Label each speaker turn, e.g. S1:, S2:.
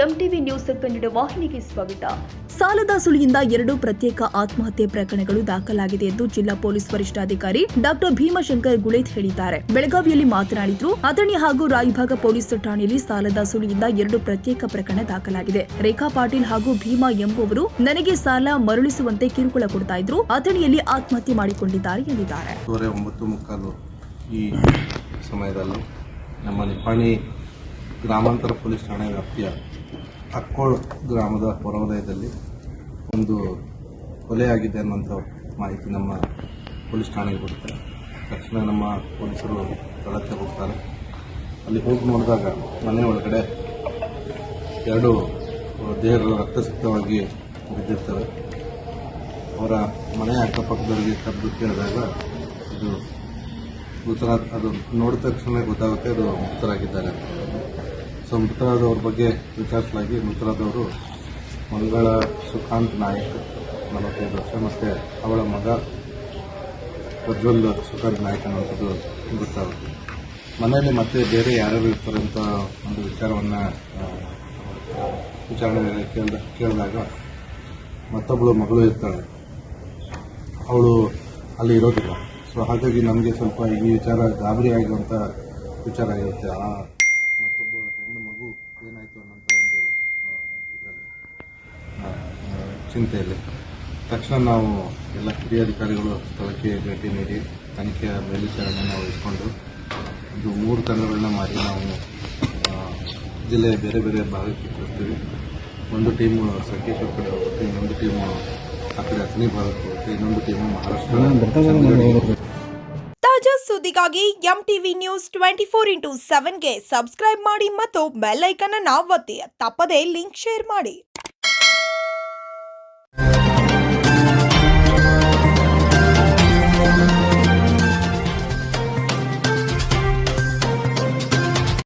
S1: MTV news Kannada ವಾಹಿನಿಗೆ ಸ್ವಾಗತ.
S2: ಸಾಲದ ಸುಳಿಯಿಂದ 2 ಪ್ರತ್ಯೇಕ ಆತ್ಮಹತ್ಯೆ ಪ್ರಕರಣಗಳು ದಾಖಲಾಗಿದೆ ಎಂದು ಜಿಲ್ಲಾ ಪೊಲೀಸ್ ವರಿಷ್ಠಾಧಿಕಾರಿ ಡಾಕ್ಟರ್ ಭೀಮಶಂಕರ್ ಗುಳೇತ್ ಹೇಳಿದ್ದಾರೆ. ಬೆಳಗಾವಿಯಲ್ಲಿ ಮಾತನಾಡಿದ್ರು, ಅಥಣಿ ಹಾಗೂ ರಾಯಭಾಗ ಪೊಲೀಸ್ ಠಾಣೆಯಲ್ಲಿ ಸಾಲದ ಸುಳಿಯಿಂದ 2 ಪ್ರತ್ಯೇಕ ಪ್ರಕರಣ ದಾಖಲಾಗಿದೆ. ರೇಖಾ ಪಾಟೀಲ್ ಹಾಗೂ ಭೀಮಾ ಎಂಬುವರು ನನಗೆ ಸಾಲ ಮರಳಿಸುವಂತೆ ಕಿರುಕುಳ ಕೊಡ್ತಾ ಇದ್ರು. ಅಥಣಿಯಲ್ಲಿ ಆತ್ಮಹತ್ಯೆ ಮಾಡಿಕೊಂಡಿದ್ದಾರೆ ಎಂದಿದ್ದಾರೆ.
S3: 9:45 ಈ ಸಮಯದಲ್ಲಿ ನಮ್ಮ ನಿಪ್ಪಾಣಿ ಗ್ರಾಮಾಂತರ ಪೊಲೀಸ್ ಠಾಣೆ ವ್ಯಾಪ್ತಿಯ ಅಕ್ಕೋಳ್ ಗ್ರಾಮದ ಹೊರವಲಯದಲ್ಲಿ ಒಂದು ಕೊಲೆಯಾಗಿದೆ ಅನ್ನುವಂಥ ಮಾಹಿತಿ ನಮ್ಮ ಪೊಲೀಸ್ ಠಾಣೆಗೆ ಬರುತ್ತೆ. ತಕ್ಷಣ ನಮ್ಮ ಪೊಲೀಸರು ಸ್ಥಳಕ್ಕೆ ಹೋಗ್ತಾರೆ. ಅಲ್ಲಿ ಹೋಗಿ ನೋಡಿದಾಗ ಮನೆ ಒಳಗಡೆ 2 ದೇಹಗಳು ರಕ್ತಸಿಕ್ತವಾಗಿ ಬಿದ್ದಿರ್ತವೆ. ಅವರ ಮನೆಯ ಅಕ್ಕಪಕ್ಕದವರಿಗೆ ಕರೆದು ಕೇಳಿದಾಗ ಇದು ಅದು ನೋಡಿದ ತಕ್ಷಣ ಗೊತ್ತಾಗುತ್ತೆ ಅದು ಮೃತರಾಗಿದ್ದಾರೆ. ಸೊ ಮೃತರಾದವ್ರ ಬಗ್ಗೆ ವಿಚಾರಿಸಲಾಗಿ ಮೃತರಾದವರು ಮಂಗಳ ಸುಖಾಂತ್ ನಾಯಕ್ 45 ವರ್ಷ ಮತ್ತು ಅವಳ ಮಗ ಪ್ರಜ್ವಲ್ ಸುಖಾಂತ್ ನಾಯಕ್ ಅನ್ನೋಂಥದ್ದು ಗೊತ್ತಾಗುತ್ತೆ. ಮನೆಯಲ್ಲಿ ಮತ್ತೆ ಬೇರೆ ಯಾರ್ಯಾರು ಇರ್ತಾರೆ ಅಂತ ಒಂದು ವಿಚಾರಣೆ ಕೇಳಿದಾಗ ಮತ್ತೊಬ್ಬಳು ಮಗಳು ಇರ್ತಾಳೆ, ಅವಳು ಅಲ್ಲಿ ಇರೋದಿಲ್ಲ. ಸೊ ಹಾಗಾಗಿ ನಮಗೆ ಸ್ವಲ್ಪ ಈ ವಿಚಾರ ಗಾಬರಿ ಆಗಿರುವಂಥ ವಿಚಾರ ಆಗಿರುತ್ತೆ. ಆ ಮತ್ತೊಬ್ಬ ಹೆಣ್ಣು ಮಗು ಏನಾಯಿತು ಅನ್ನೋಂಥ ಒಂದು ಇದರಲ್ಲಿ ಚಿಂತೆಯಲ್ಲಿ ತಕ್ಷಣ ನಾವು ಎಲ್ಲ ಹಿರಿಯ ಅಧಿಕಾರಿಗಳು ಸ್ಥಳಕ್ಕೆ ಭೇಟಿ ನೀಡಿ ತನಿಖೆಯ ಮೇಲ್ವಿಚಾರಣೆಯನ್ನು ವಹಿಸಿಕೊಂಡು ಇದು 3 ತಂಡಗಳನ್ನ ಮಾಡಿ ನಾವು ಜಿಲ್ಲೆಯ ಬೇರೆ ಬೇರೆ ಭಾಗಕ್ಕೆ ಕಳಿಸ್ತೀವಿ. ಒಂದು ಟೀಮು ಸಂಕೇಶ್ವರ ಕಡೆ ಹೋಗುತ್ತೆ, ಇನ್ನೊಂದು ಟೀಮು ಆ ಕಡೆ ಅಥಣಿ ಭಾಗಕ್ಕೆ ಹೋಗುತ್ತೆ, ಇನ್ನೊಂದು ಟೀಮು ಮಹಾರಾಷ್ಟ್ರ.
S4: ತಾಜಾ ಸುದ್ದಿಗಾಗಿ ಎಂಟಿವಿ ನ್ಯೂಸ್ 24/7ಗೆ ಸಬ್ಸ್ಕ್ರೈಬ್ ಮಾಡಿ ಮತ್ತು ಬೆಲ್ ಐಕಾನ್ ಅನ್ನು ಒತ್ತಿ. ತಪ್ಪದೇ ಲಿಂಕ್ ಶೇರ್ ಮಾಡಿ.